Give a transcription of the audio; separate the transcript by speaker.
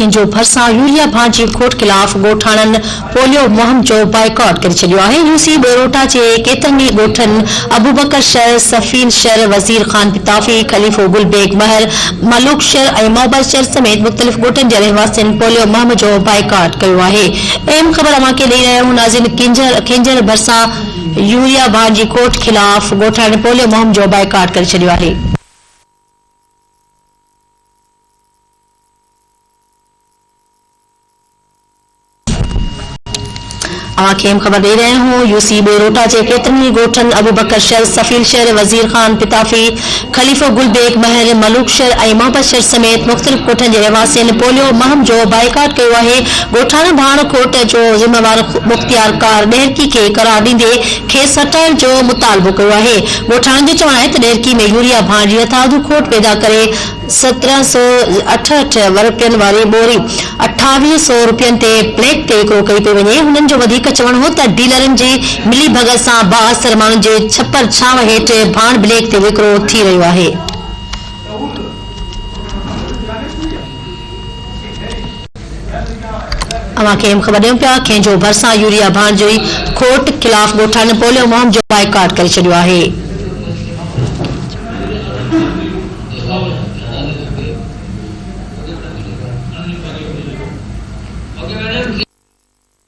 Speaker 1: कंहिंजो भरिसां यूरिया भांजी खोट खिलाफ़ ॻोठाणनि पोलियो मुहिम जो बाइकॉट करे छॾियो आहे। यूसी बेरोटा जे केतिरनि ई ॻोठनि अबूबकर शहर, सफ़ीन शहर, वज़ीर खान पिताफ़ी, खलीफ़ो गुलबेग महर, मलूक शहर ऐं मोहब्बत शहर समेत मुख़्तलिफ़ ॻोठनि जे रहवासियुनि पोलियो मुहिम जो बाइकॉट कयो आहे। अहम ख़बर अव्हां खे ॾेई रहिया आहियूं। नाज़रीन, खिंजर भरिसां यूरिया भांजी खोट खिलाफ़ ॻोठाणनि पोलियो मुहिम जो बाइकॉट करे छॾियो आहे। खबर दे रहे हूँ। यूसी बेरोटा के केतरनी गोठन अबूबकर शहर, सफील शहर, वजीर खान पिताफी, खलीफो गुलबेग महर, मलूक शहर और मोहब्बत शहर समेत मुख्तलिफ गोठन के रहवासियों पोलियो मुहिम जो बाइकॉट किया है। गोठाणा भाण खोट जो जिम्मेवार मुख्तियार कार डेहरकी के करार दींदे खेस हटाइण जो मुतालबो किया है। गोठाणा जो चवण है तो डेहरकी में यूरिया भाण जी हथाधू खोट पैदा करे 1768 रुपयन वाली बोरी 2800 रुपयन ते ब्लैक ते विक्रो कई पे वने। हुनन जो वधिक चवण हो त डीलरन जी मिली भगत सां बाअसर माण्हुनि जे छप्पर छांव हेठ भाण ब्लैक ते विक्रो थी रहियो आहे। ख़बर ॾियूं पिया, कंहिंजो भरिसां यूरिया भाण जी खोट खिलाफ़ ॻोठाणनि पोलियो मुहिम जो बाइकॉट करे छॾियो आहे।